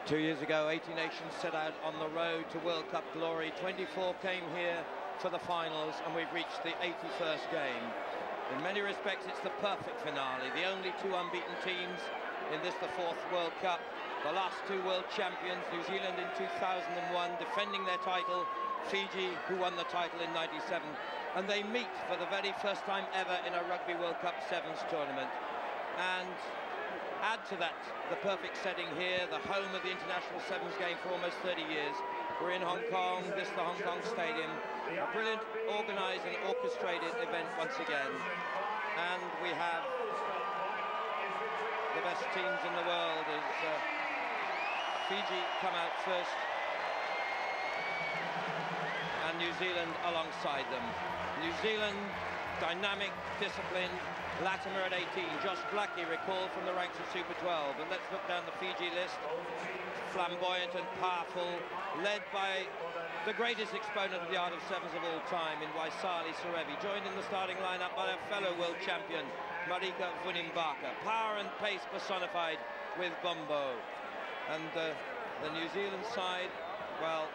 2 years ago, 80 nations set out on the road to World Cup glory. 24 came here for the finals, and we've reached the 81st game. In many respects, it's the perfect finale. The only two unbeaten teams in this, the fourth World Cup. The last two world champions, New Zealand in 2001, defending their title, Fiji, who won the title in '97. And they meet for the very first time ever in a Rugby World Cup Sevens tournament. And add to that the perfect setting here, the home of the International Sevens game for almost 30 years. We're in Hong Kong, this is the Hong Kong Stadium. A brilliant organised and orchestrated event once again. And we have the best teams in the world as Fiji come out first and New Zealand alongside them. New Zealand, dynamic, disciplined. Latimer at 18, Josh Blackie recalled from the ranks of Super 12. And let's look down the Fiji list. Flamboyant and powerful, led by the greatest exponent of the art of sevens of all time in Waisali Serevi, joined in the starting lineup by a fellow world champion, Marika Vunimbaka. Power and pace personified with Bombo. And the New Zealand side, well,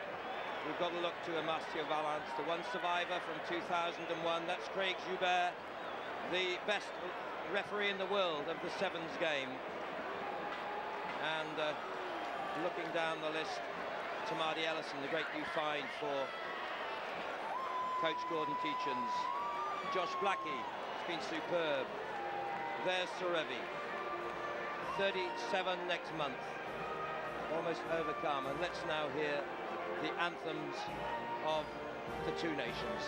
we've got to look to Amastio Valance, the one survivor from 2001. That's Craig Joubert, the best referee in the world of the sevens game. And looking down the list, Tamati Ellison, the great new find for Coach Gordon Teachins. Josh Blackie has been superb. There's Serevi, 37 next month, almost overcome. And let's now hear the anthems of the two nations.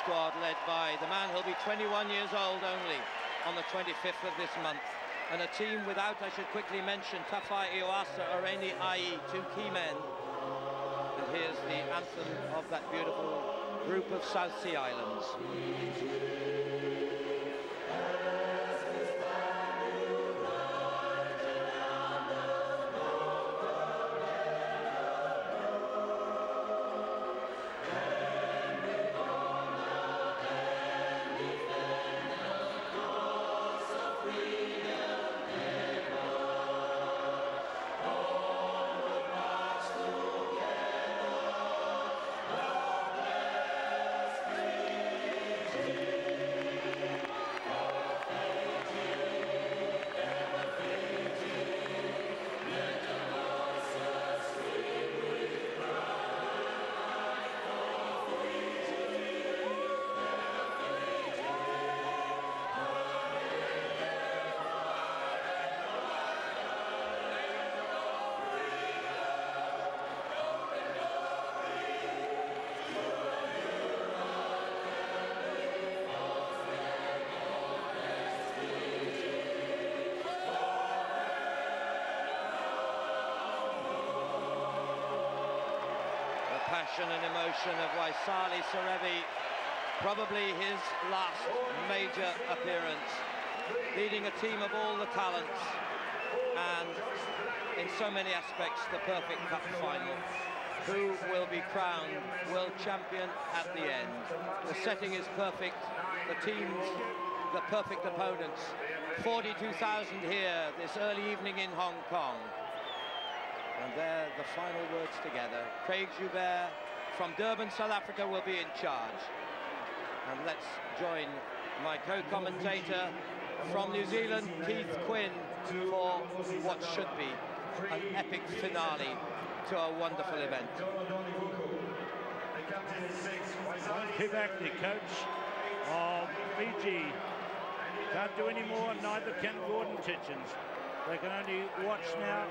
Squad led by the man who'll be 21 years old only on the 25th of this month, and a team without, I should quickly mention, Tafai Iwasa, Oreni Ai, two key men. And here's the anthem of that beautiful group of South Sea Islands. Passion and emotion of Waisali Serevi, probably his last major appearance, leading a team of all the talents, and in so many aspects the perfect cup final. Who will be crowned world champion at the end? The setting is perfect, the teams, the perfect opponents. 42,000 here this early evening in Hong Kong. And there, the final words together. Craig Joubert from Durban, South Africa, will be in charge. And let's join my co-commentator from New Zealand, Keith Quinn, for what should be an epic finale to a wonderful event. Pivak, the coach of Fiji, can't do any more, neither can Gordon Teachins. They can only watch now,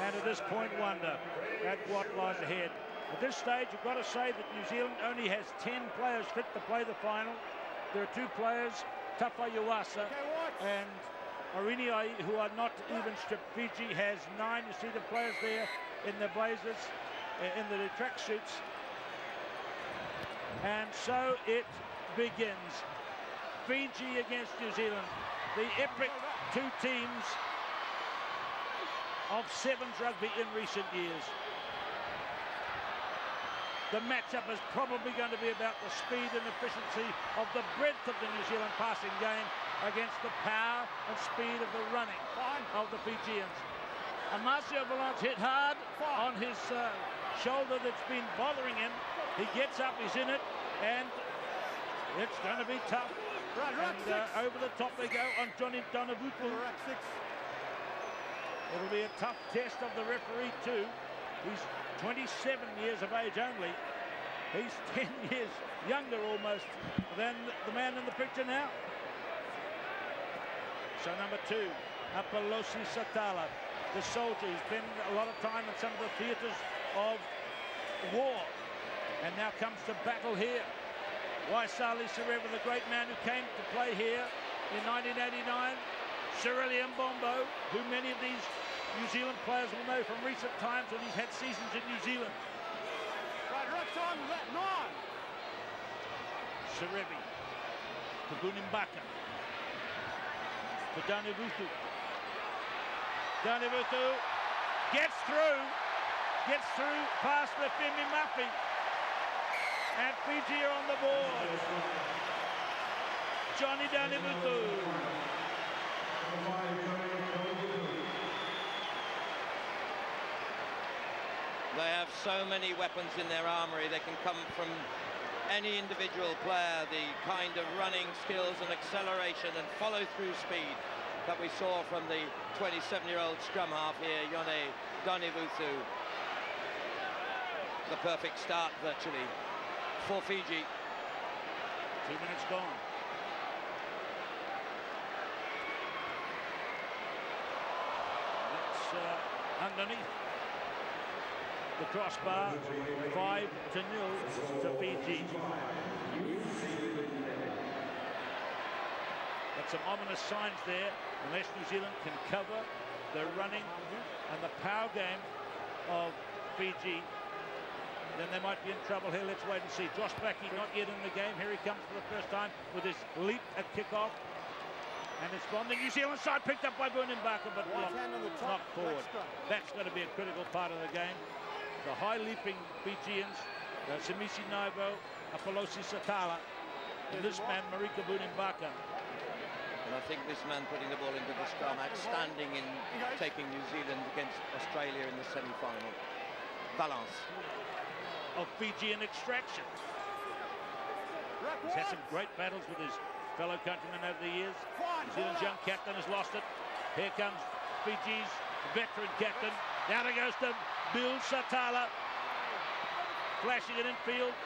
and at this point wonder at what lies ahead. At this stage, you've got to say that New Zealand only has 10 players fit to play the final. There are two players, Tafai Iwasa and Aurinia, who are not even stripped. Fiji has 9. You see the players there in the blazers, in the track suits. And so it begins. Fiji against New Zealand. The epic two teams of Sevens rugby in recent years. The matchup is probably going to be about the speed and efficiency of the breadth of the New Zealand passing game against the power and speed of the running of the Fijians. Amasio Valance hit hard on his shoulder that's been bothering him. He gets up, he's in it, and it's going to be tough. And over the top they go on Johnny Donavutu. It'll be a tough test of the referee too. He's 27 years of age only. He's 10 years younger almost than the man in the picture now. So number 2, Apolosi Satala, the soldier who's spent a lot of time in some of the theatres of war and now comes to battle here. Waisali Sareva, the great man who came to play here in 1989. Cirili Mbombo, who many of these New Zealand players will know from recent times when he's had seasons in New Zealand. Serevi to Bunimbaka to Danivutu. Danivutu gets through past Lefemi Mafi, and Fiji are on the board. Johnny Danivutu. They have so many weapons in their armory. They can come from any individual player. The kind of running skills and acceleration and follow-through speed that we saw from the 27-year-old scrum half here, Yone Danivutu. The perfect start, virtually, for Fiji. 2 minutes gone. That's underneath the crossbar, 5-0 to Fiji. Got some ominous signs there. Unless New Zealand can cover the running and the power game of Fiji, then they might be in trouble here. Let's wait and see. Josh Blackie not yet in the game. Here he comes for the first time with his leap at kickoff. And it's from the New Zealand side, picked up by Bunimbaka, but knocked forward. That's going to be a critical part of the game. The high-leaping Fijians, Simisi Naivo, Apolosi Satala, and this man, Marika Bunimbaka. And I think this man putting the ball into the scrum, outstanding in taking New Zealand against Australia in the semi-final. Valance. Of Fijian extraction. He's had some great battles with his fellow countrymen over the years. New Zealand's young captain has lost it. Here comes Fiji's veteran captain. Down it goes to Bill Satala. Flashing it in field.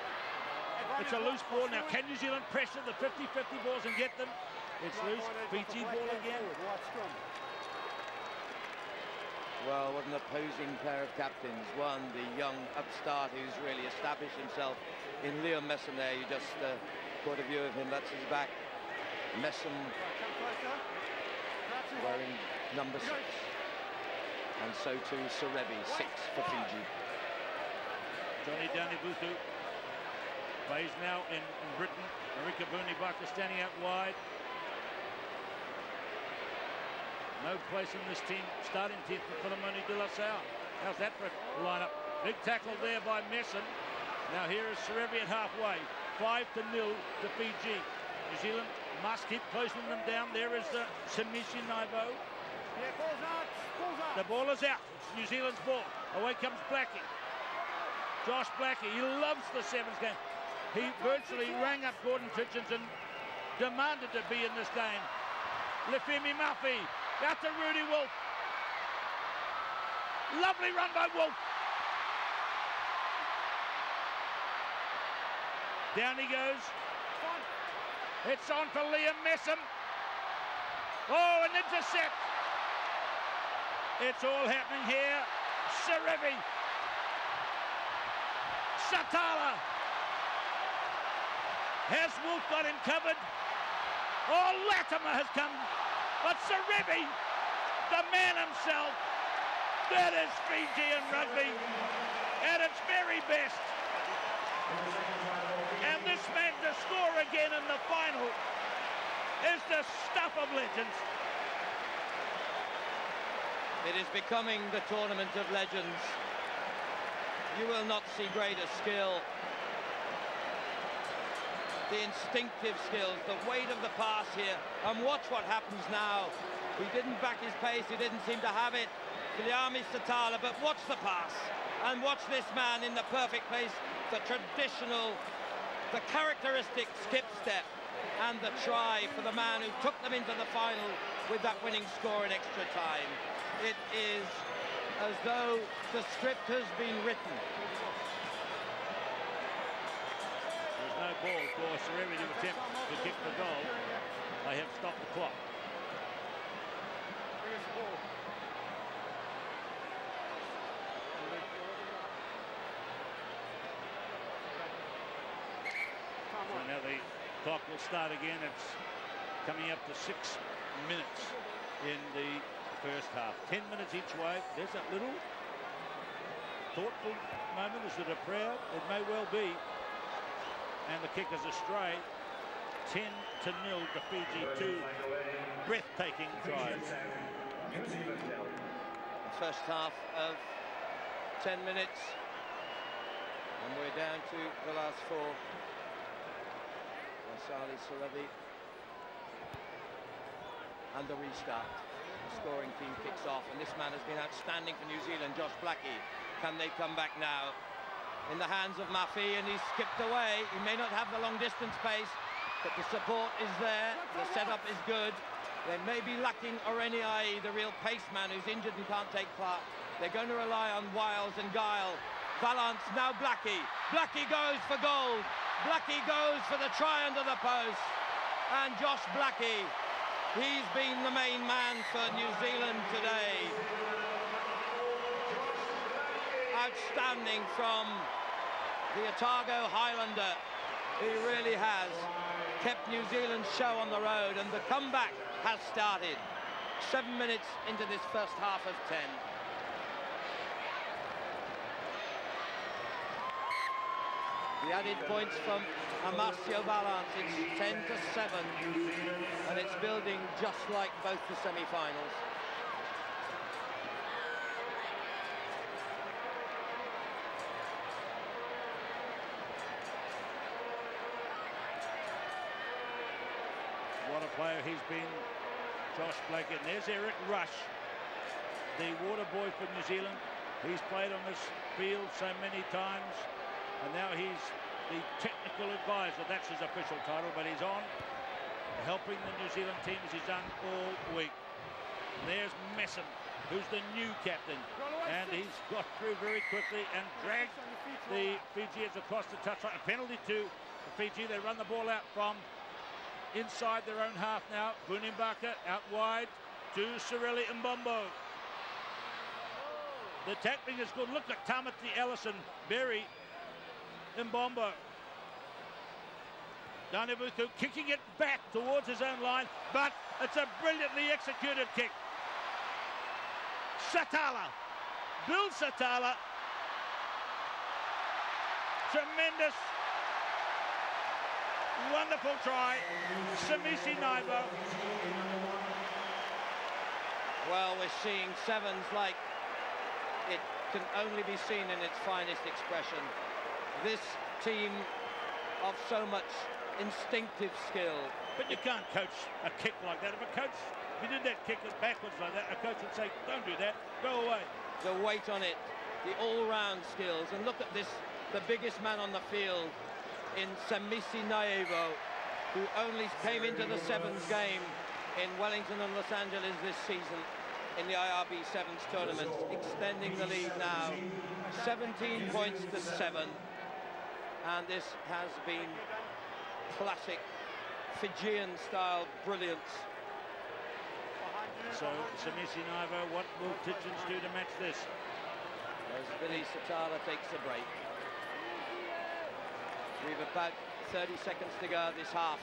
It's a loose ball. Now, can New Zealand pressure the 50-50 balls and get them? It's loose. Fiji ball again. Well, what an opposing pair of captains. One, the young upstart who's really established himself in Liam Messam there. You just caught a view of him. That's his back. Messam wearing number 6. And so too Serevi, 6 for Fiji. Johnny Danivutu plays now in Britain. Marika Bunimbaka standing out wide. No place in this team, starting team for Filimoni de la Salle. How's that for a lineup? Big tackle there by Messam. Now here is Serevi at halfway. 5-0 to Fiji. New Zealand must keep closing them down. There is Simishi Naivo. The ball is out. It's New Zealand's ball. Away comes Blackie. Josh Blackie, he loves the Sevens game. He virtually rang up Gordon Titchens and demanded to be in this game. Lefemi Mafi. Out to Rudy Wolf. Lovely run by Wolf. Down he goes. It's on for Liam Messam. Oh, an intercept. It's all happening here. Serevi. Satala. Has Wolf got him covered? Oh, Latimer has come But Serebi, the man himself, that is Fijian rugby at its very best. And this man to score again in the final is the stuff of legends. It is becoming the tournament of legends. You will not see greater skill. The instinctive skills, the weight of the pass here, and watch what happens now. He didn't back his pace, he didn't seem to have it to the Army Satala, but watch the pass, and watch this man in the perfect place, the traditional, the characteristic skip step, and the try for the man who took them into the final with that winning score in extra time. It is as though the script has been written. There's no ball for Serebi to attempt to kick the goal. They have stopped the clock. So now the clock will start again. It's coming up to 6 minutes in the first half. 10 minutes each way. There's that little thoughtful moment. Is it a prayer? It may well be. And the kick is astray. 10-0 to Fiji, 2 breathtaking tries. The first half of 10 minutes, and we're down to the last 4. Waisali Serebi, and the restart. The scoring team kicks off, and this man has been outstanding for New Zealand, Josh Blackie. Can they come back now? In the hands of Mafi, and he's skipped away. He may not have the long distance pace, but the support is there. The setup is good. They may be lacking Oreniai, the real pace man who's injured and can't take part. They're going to rely on Wiles and Guile. Valance, now Blackie. Blackie goes for gold. Blackie goes for the try under the post. And Josh Blackie, he's been the main man for New Zealand today. Outstanding from the Otago Highlander. He really has kept New Zealand's show on the road, and the comeback has started. 7 minutes into this first half of 10. The added points from Amasio Valance. It's 10-7, and it's building just like both the semi-finals. What a player he's been, Josh Blackie. And there's Eric Rush, the water boy for New Zealand. He's played on this field so many times, and now he's the technical advisor. That's his official title, but he's on helping the New Zealand team as he's done all week. And there's Messon, who's the new captain, and he's got through very quickly and dragged the Fijians across the touchline. A penalty to Fiji. They run the ball out from inside their own half now. Bunimbaka out wide to Sorelli Mbombo. The tackling is good. Look at Tamati Ellison, Berry, Mbombo. Danebuku kicking it back towards his own line, but it's a brilliantly executed kick. Satala, Bill Satala. Tremendous, wonderful try. Samisi Naivo. Well, we're seeing Sevens like it can only be seen in its finest expression. This team of so much instinctive skill. But you can't coach a kick like that. If a coach, if you did that kick backwards like that, a coach would say, don't do that, go away. The weight on it, the all-round skills, and look at this, the biggest man on the field in Samisi Naevo, who only came into the Sevens game in Wellington and Los Angeles this season in the IRB Sevens tournament, extending the lead now 17 points to 7, and this has been classic Fijian style brilliance. So Samisi Naivo, what will Tidgens do to match this? As Billy Satala takes a break. We've about 30 seconds to go this half.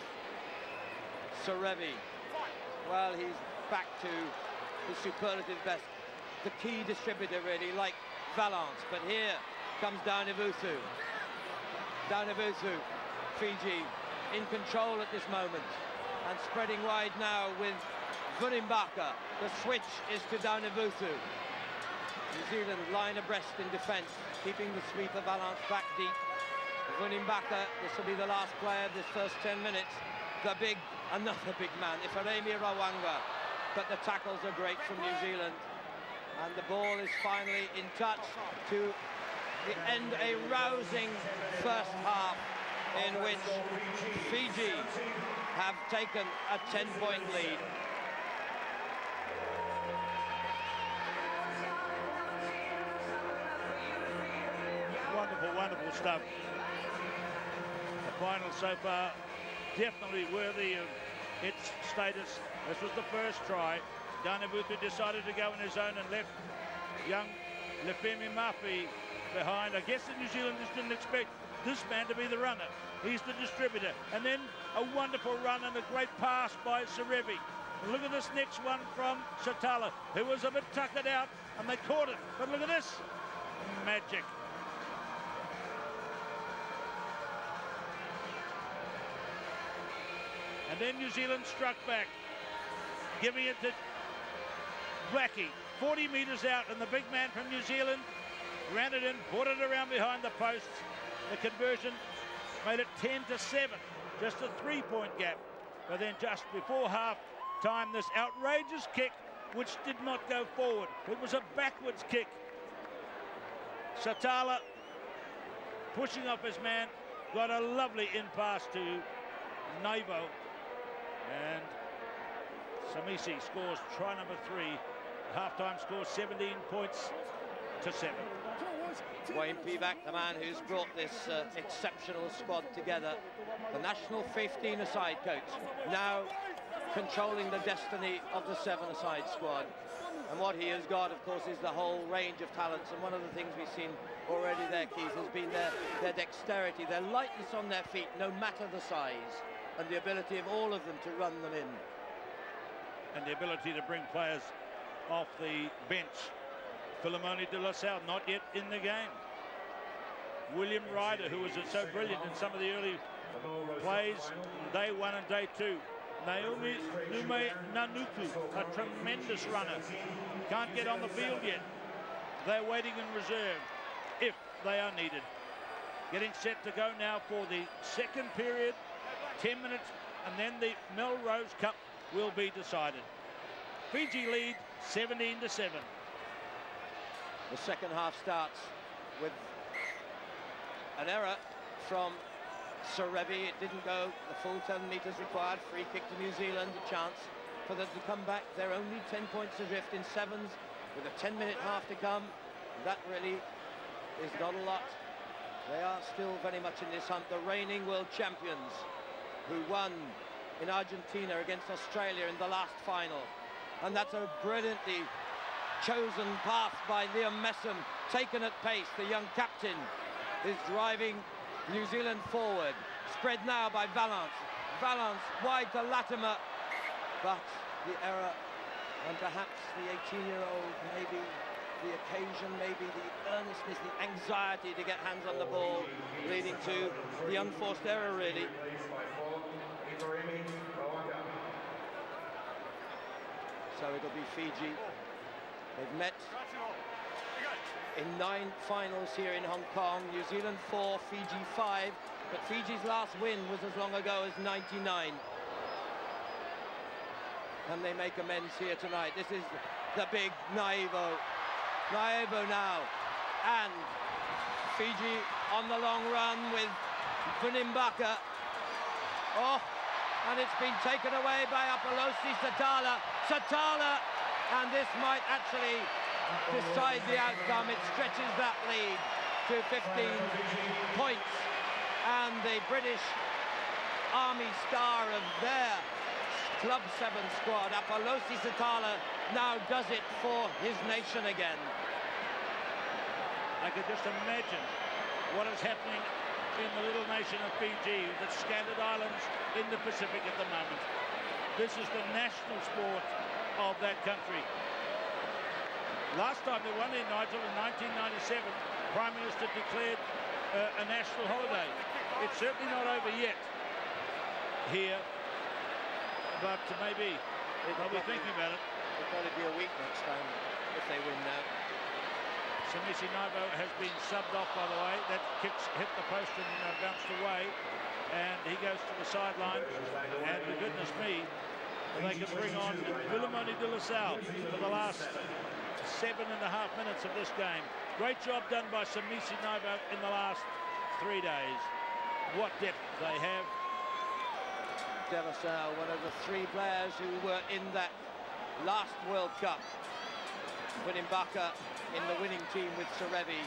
Serebi, well, he's back to the superlative best. The key distributor, really, like Valance. But here comes Daunivuthu. Daunivuthu, Fiji, in control at this moment. And spreading wide now with Vunimbaka. The switch is to Daunivuthu. New Zealand line abreast in defence, keeping the sweep of Valance back deep. Vunimbaka, this will be the last player of this first 10 minutes. Another big man, Ifeanyi Rawanga. But the tackles are great from New Zealand. And the ball is finally in touch to end a rousing first half in which Fiji have taken a 10-point lead. Wonderful, wonderful stuff. The final so far, definitely worthy of its status. This was the first try. Daunivuthu decided to go in his own and left young Lefemi Mafi behind. I guess the New Zealanders didn't expect this man to be the runner. He's the distributor. And then a wonderful run and a great pass by Serevi. And look at this next one from Satala, who was a bit tuckered out, and they caught it. But look at this. Magic. And then New Zealand struck back, giving it to Blackie, 40 metres out, and the big man from New Zealand ran it in, put it around behind the posts. The conversion made it 10-7, just a 3-point gap. But then just before half time, this outrageous kick, which did not go forward. It was a backwards kick. Satala, pushing off his man, got a lovely in-pass to Naivo. And Samisi scores try number 3. Half-time score 17 points to 7. Wayne Pivac, the man who's brought this exceptional squad together. The national 15-a-side coach, now controlling the destiny of the 7-a-side squad. And what he has got, of course, is the whole range of talents. And one of the things we've seen already there, Keith, has been their dexterity, their lightness on their feet, no matter the size, and the ability of all of them to run them in. And the ability to bring players off the bench. Filimoni de La Salle not yet in the game. William Ryder, who was so brilliant in some of the early plays, day 1 and day 2. Naomi Nume Nanuku, a tremendous runner. Can't get on the field yet. They're waiting in reserve if they are needed. Getting set to go now for the second period. 10 minutes, and then the Melrose Cup will be decided. Fiji lead 17-7. The second half starts with an error from Serevi. It didn't go the full 10 metres required. Free kick to New Zealand, a chance for them to come back. They're only 10 points adrift in sevens with a 10-minute half to come. That really is not a lot. They are still very much in this hunt. The reigning world champions, who won in Argentina against Australia in the last final. And that's a brilliantly chosen path by Liam Messam, taken at pace. The young captain is driving New Zealand forward. Spread now by Valance. Valance wide to Latimer, but the error, and perhaps the 18-year-old, maybe the occasion, maybe the earnestness, the anxiety to get hands on the ball, leading to the unforced error, really. So it'll be Fiji. They've met in 9 finals here in Hong Kong. New Zealand 4, Fiji 5. But Fiji's last win was as long ago as '99. Can they make amends here tonight? This is the big Naivo. Naivo now. And Fiji on the long run with Vunimbaka. Oh, and it's been taken away by Apolosi Satala. Satala, and this might actually decide the outcome. It stretches that lead to 15 points. And the British Army star of their Club 7 squad, Apolosi Satala, now does it for his nation again. I could just imagine what is happening in the little nation of Fiji, the scattered islands in the Pacific at the moment. This is the national sport of that country. Last time they won in Nigel in 1997, Prime Minister declared a national holiday. It's certainly not over yet here, but maybe they'll be thinking about it. It'll probably be a week next time if they win now. Samisi Naivo has been subbed off, by the way. That kick's hit the post and bounced away, and he goes to the sideline. And for goodness me, they can bring on Willemoni de La Salle for the last 7.5 minutes of this game. Great job done by Samisi Naivo in the last 3 days. What depth they have. De La Salle, one of the 3 players who were in that last World Cup. Mbaka in the winning team with Serevi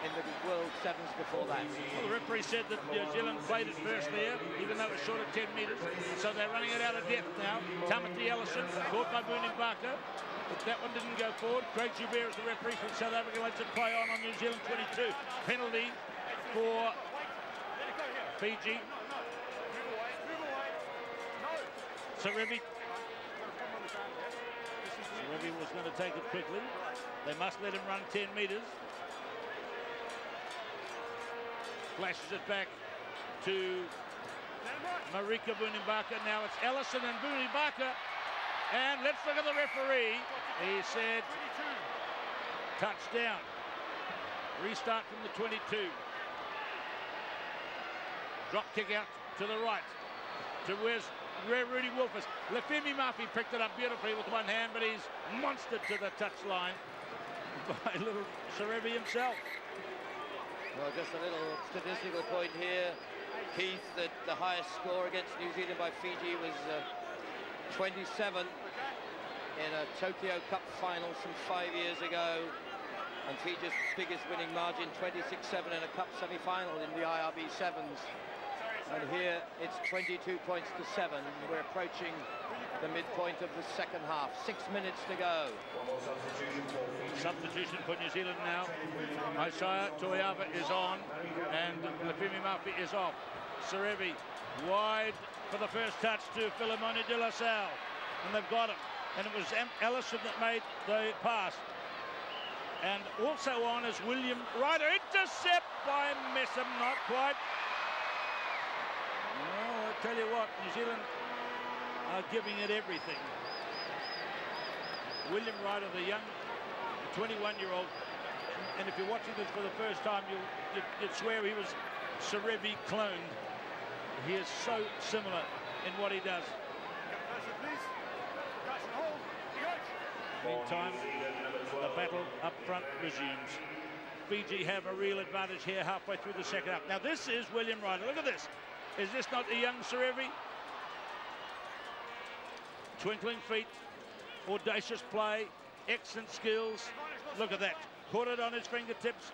in the World Sevens before that. Well, the referee said that New Zealand played it first there, even though it was short of 10 metres. So they're running it out of depth now. Tamati Ellison, caught by Mbaka. But that one didn't go forward. Craig Joubert is the referee from South Africa. Lets it play on New Zealand 22. Penalty for Fiji. Serevi was going to take it quickly. They must let him run 10 metres. Flashes it back to Marika Mbaka. Now it's Ellison and Mbaka. And let's look at the referee. He said touchdown. Restart from the 22. Drop kick out to the right. To where Rudy Wolf is. Lefemi Murphy picked it up beautifully with one hand, but he's monstered to the touchline by little Serevi himself. Well, just a little statistical point here, Keith, that the highest score against New Zealand by Fiji was 27 in a Tokyo Cup final some 5 years ago, and Fiji's biggest winning margin, 26-7 in a Cup semi-final in the IRB Sevens. And here it's 22 points to 7. We're approaching the midpoint of the second half. 6 minutes to go. Substitution for New Zealand now. Isaiah Toiava is on and Lefemi Murphy is off. Serevi wide for the first touch to Willemoni de La Salle. And they've got him. And it was Ellison that made the pass. And also on is William Ryder. Intercept by Messam, not quite. No, I tell you what, New Zealand are giving it everything. William Ryder, the young 21-year-old, and if you're watching this for the first time, you'd swear he was Serevi cloned. He is so similar in what he does. Meantime, the battle up front resumes. Fiji have a real advantage here halfway through the second half. Now this is William Ryder. Look at this. Is this not the young Serevi? Twinkling feet, audacious play, excellent skills. Look at that. Caught it on his fingertips.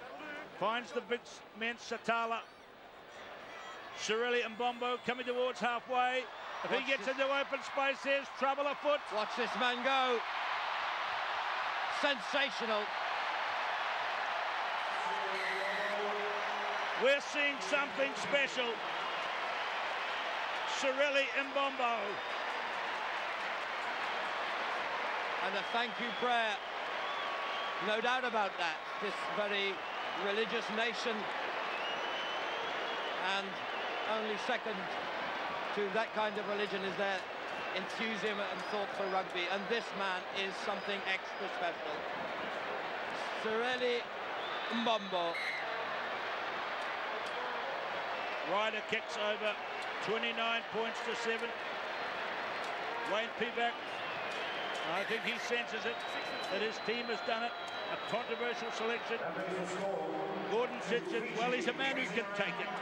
Finds the big man Satala. Shirley and Bombo coming towards halfway. If he gets into open space, there's trouble afoot. Watch this man go. Sensational. We're seeing something special. Shirley and Bombo. And a thank you prayer. No doubt about that. This very religious nation. And only second to that kind of religion is their enthusiasm and thought for rugby. And this man is something extra special. Shirley Mbombo. Ryder kicks over, 29 points to 7. Wayne Pivac, I think he senses it, that his team has done it. A controversial selection. Gordon Sitchin, well, he's a man who can take it.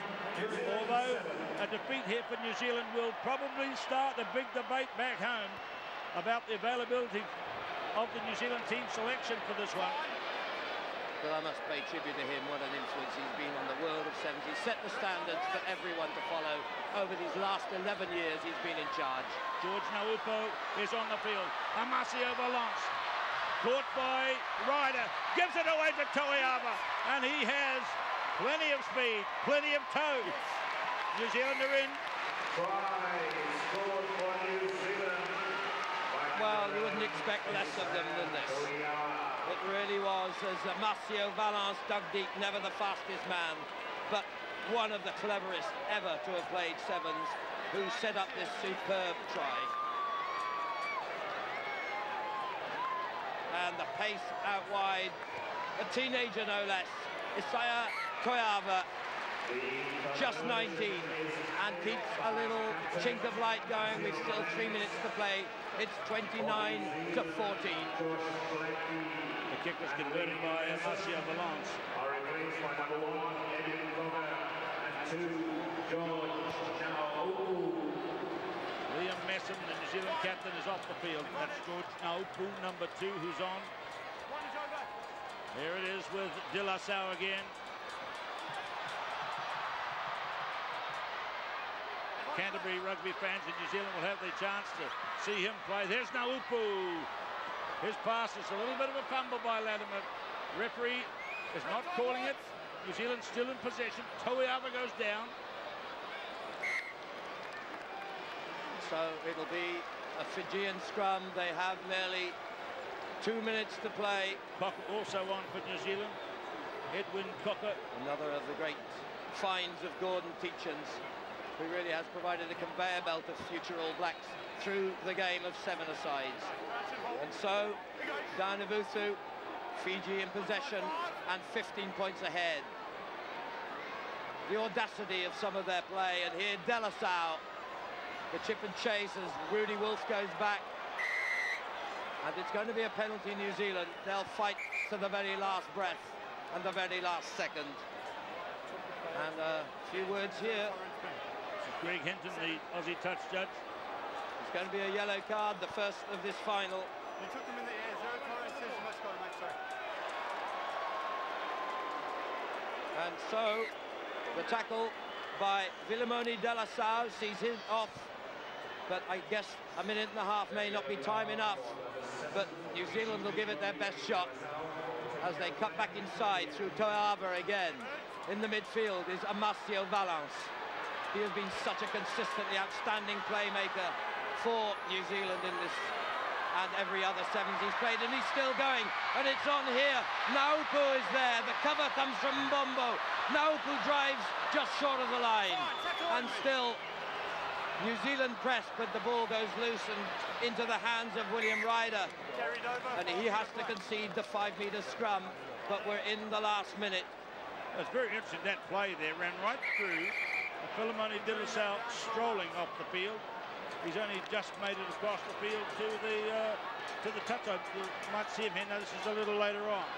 Although a defeat here for New Zealand will probably start a big debate back home about the availability of the New Zealand team selection for this one. But I must pay tribute to him. What an influence he's been on the world of sevens. He's set the standards for everyone to follow over these last 11 years he's been in charge. George Naupo is on the field. Amasio Valance, caught by Ryder, gives it away to Toiava, and he has plenty of speed, plenty of toe. New Zealand are in. Well, you wouldn't expect less of them than this. It really was, as Marcio Valence dug deep, never the fastest man, but one of the cleverest ever to have played sevens, who set up this superb try. And the pace out wide, a teenager no less, Isaiah Toyava, just 19, and keeps a little chink of light going. We've still 3 minutes to play. It's 29 to 14. The kick was converted by Marcio Valence. Liam Messam, the New Zealand captain, is off the field. That's George Naupu, number 2, who's on. Here it is with De La Salle again. Canterbury rugby fans in New Zealand will have their chance to see him play. There's Naupu. His pass is a little bit of a fumble by Latimer. Referee is not calling it. New Zealand still in possession. Toiava goes down. So it'll be a Fijian scrum. They have nearly 2 minutes to play. Cocker also on for New Zealand. Edwin Cocker. Another of the great finds of Gordon Tietjens, who really has provided a conveyor belt of future All Blacks through the game of 7-a-sides. And so, Danavuthu, Fiji in possession and 15 points ahead. The audacity of some of their play, and here De La Salle, the chip and chase as Rudy Wolf goes back. And it's going to be a penalty, New Zealand. They'll fight to the very last breath and the very last second. And a few words here. Greg Hinton, the Aussie touch judge. It's going to be a yellow card, the first of this final. You took them in the air, 0 tolerance, let's go, mate, sorry. And so, the tackle by Villemoni De La Salle sees him off. But I guess a minute and a half may not be time enough. But New Zealand will give it their best shot as they cut back inside through Toiava again. In the midfield is Marcio Valence. He has been such a consistently outstanding playmaker for New Zealand in this and every other sevens he's played, and he's still going, and it's on here. Naupu is there, the cover comes from Mbombo. Naupu drives just short of the line, and still New Zealand press, but the ball goes loose and into the hands of William Ryder, and he has to concede the 5-metre scrum, but we're in the last minute. It's very interesting, that play there ran right through Philemon De La Salle strolling off the field. He's only just made it across the field to the touchline. You might see him here. Now this is a little later on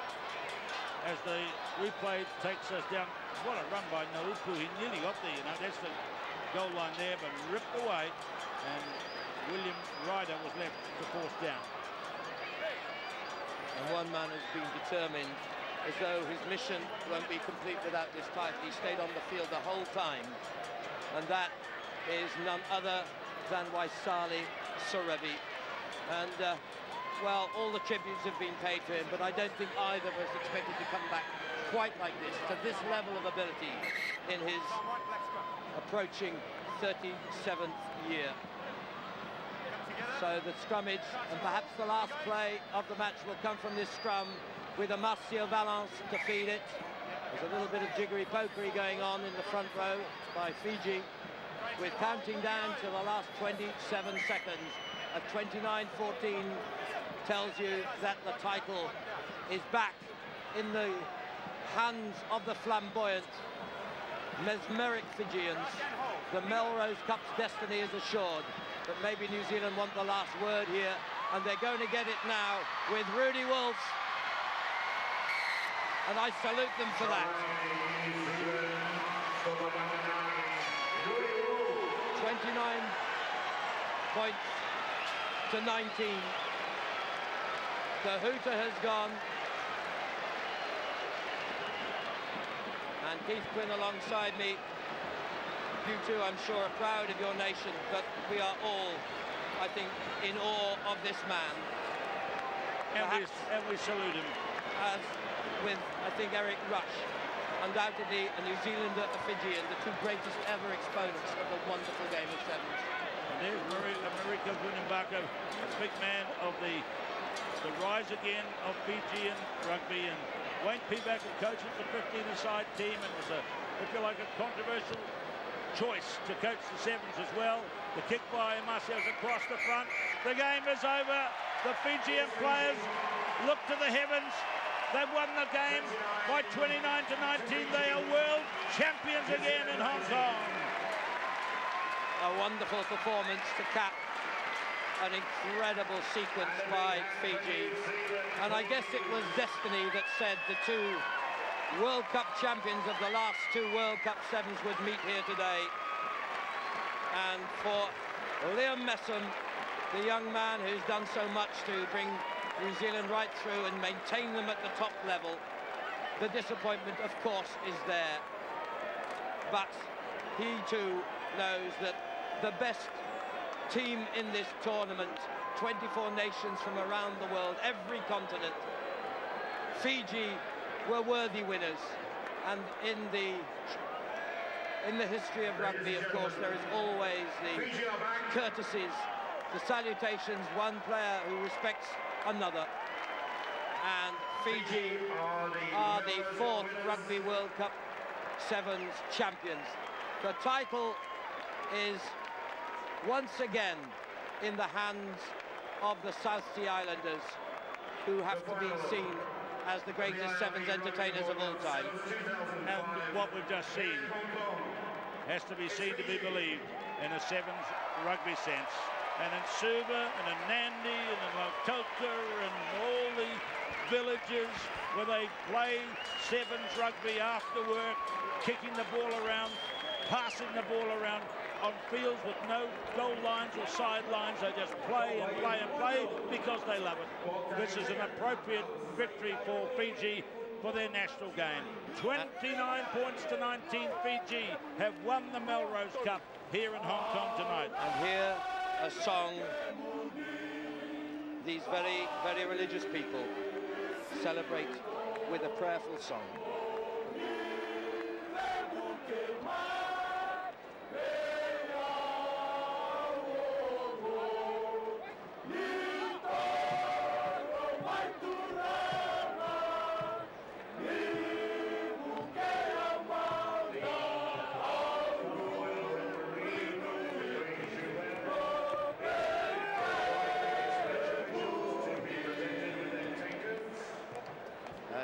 as the replay takes us down. What a run by Naupu. He nearly got there, you know. That's the goal line there, but ripped away, and William Ryder was left to force down. And one man has been determined, as though his mission won't be complete without this title. He stayed on the field the whole time, and that is none other than Waisali Sorevi. And, well, all the tributes have been paid to him, but I don't think either of us expected to come back quite like this, to this level of ability in his approaching 37th year. So the scrummage, and perhaps the last play of the match, will come from this scrum with a Marcio Valence to feed it. There's a little bit of jiggery-pokery going on in the front row by Fiji, with counting down to the last 27 seconds. At 29:14 tells you that the title is back in the hands of the flamboyant, mesmeric Fijians. The Melrose Cup's destiny is assured, but maybe New Zealand want the last word here, and they're going to get it now with Rudy Wolf. And I salute them for that. 29 points to 19. The hooter has gone. And Keith Quinn alongside me. You two, I'm sure, are proud of your nation, but we are all, I think, in awe of this man. And we salute him. As with, I think, Eric Rush, undoubtedly a New Zealander, a Fijian, the two greatest ever exponents of the wonderful game of sevens. And there's Mariko Vunimbaka, a big man of the rise again of Fijian rugby, and Wayne Peaback coaches the 15-a-side team, and was if you like, a controversial choice to coach the Sevens as well. The kick by Marcios across the front. The game is over. The Fijian players look to the heavens. They've won the game by 29-19. They are world champions again in Hong Kong. A wonderful performance to cap an incredible sequence by Fiji. And I guess it was destiny that said the two World Cup champions of the last two World Cup Sevens would meet here today. And for Liam Messam, the young man who's done so much to bring New Zealand right through and maintain them at the top level, the disappointment, of course, is there. But he too knows that the best team in this tournament, 24 nations from around the world, every continent, Fiji were worthy winners. And in the history of rugby, of course, there is always the courtesies, the salutations, one player who respects another. And Fiji are the 4th Rugby World Cup Sevens champions. The title is once again in the hands of the South Sea Islanders, who have to be seen as the greatest Sevens entertainers of all time. And what we've just seen has to be seen to be believed in a Sevens rugby sense. And in Suva, and in Nandi, and in Lautoka, and all the villages where they play Sevens rugby after work, kicking the ball around, passing the ball around on fields with no goal lines or sidelines. They just play and play and play because they love it. This is an appropriate victory for Fiji for their national game. 29 points to 19. Fiji have won the Melrose Cup here in Hong Kong tonight. And here, a song these very, very religious people celebrate with a prayerful song.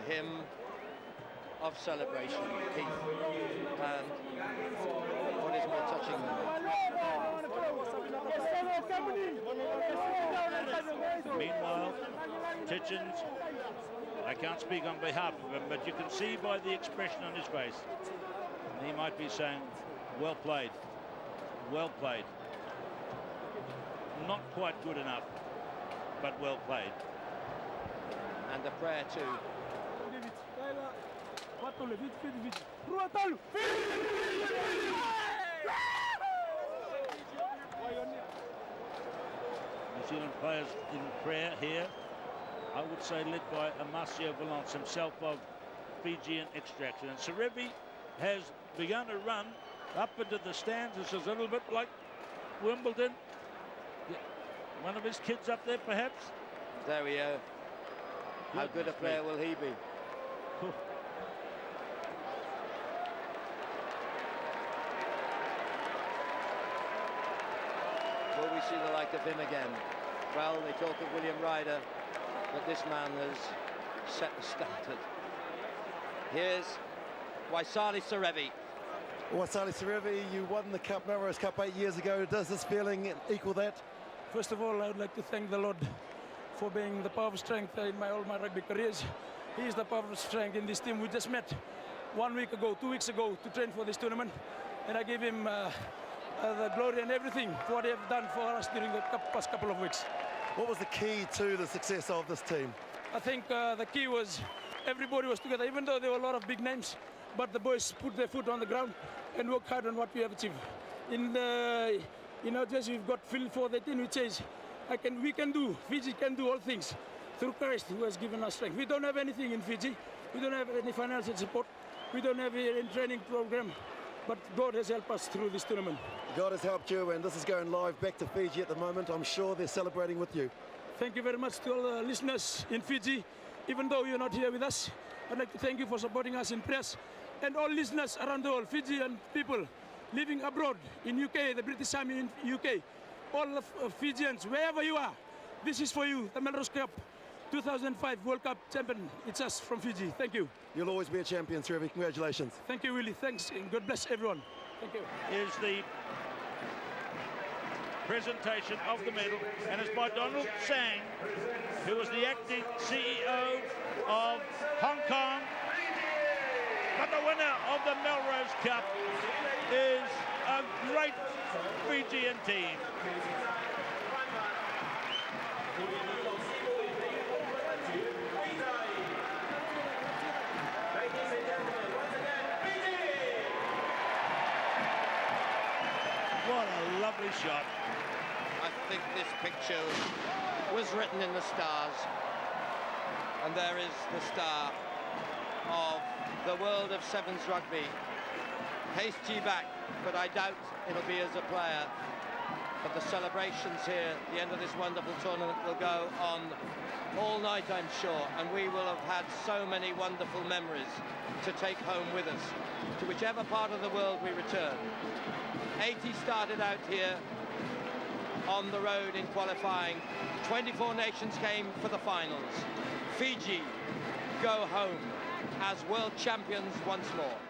Hymn of celebration, Keith, and what is more touching than that? Meanwhile, Titchens, I can't speak on behalf of him, but you can see by the expression on his face, he might be saying, well played, well played. Not quite good enough, but well played. And a prayer too. New Zealand players in prayer here, I would say led by Amasio Valance, himself of Fijian extraction. And Serevi has begun to run up into the stands. This is a little bit like Wimbledon. One of his kids up there, perhaps. There we go. How good a player will he be? Will we see the like of him again? Well, they talk of William Ryder, but this man has set the standard. Here's Waisali Serevi. Waisali Serevi, you won the Cup, Melrose Cup 8 years ago. Does this feeling equal that? First of all, I would like to thank the Lord for being the power of strength in all my rugby careers. He is the power of strength in this team. We just met 1 week ago, 2 weeks ago to train for this tournament, and I gave him the glory and everything for what he have done for us during the past couple of weeks. What was the key to the success of this team? I think the key was everybody was together, even though there were a lot of big names, but the boys put their foot on the ground and worked hard on what we have achieved. In the, just we've got Phil for the team, which says, we can do, Fiji can do all things through Christ who has given us strength. We don't have anything in Fiji. We don't have any financial support. We don't have any training program. but God has helped us through this tournament. God has helped you, and this is going live back to Fiji at the moment. I'm sure they're celebrating with you. Thank you very much to all the listeners in Fiji. Even though you're not here with us, I'd like to thank you for supporting us in prayers. And all listeners around the world, Fijian people living abroad in UK, the British Army in UK, all of Fijians, wherever you are, this is for you, the Melrose Cup 2005 World Cup champion. It's us from Fiji. Thank you. You'll always be a champion, Serevi. Congratulations. Thank you, Willie. Thanks, and God bless everyone. Thank you. Is the presentation of the medal, and it's by Donald Tsang, who was the acting CEO of Hong Kong. But the winner of the Melrose Cup is a great Fijian team. What a lovely shot. I think this picture was written in the stars, and there is the star of the world of sevens rugby. Hasty back, but I doubt it'll be as a player. But the celebrations here at the end of this wonderful tournament will go on all night, I'm sure, and we will have had so many wonderful memories to take home with us to whichever part of the world we return. 80 started out here on the road in qualifying. 24 nations came for the finals. Fiji go home as world champions once more.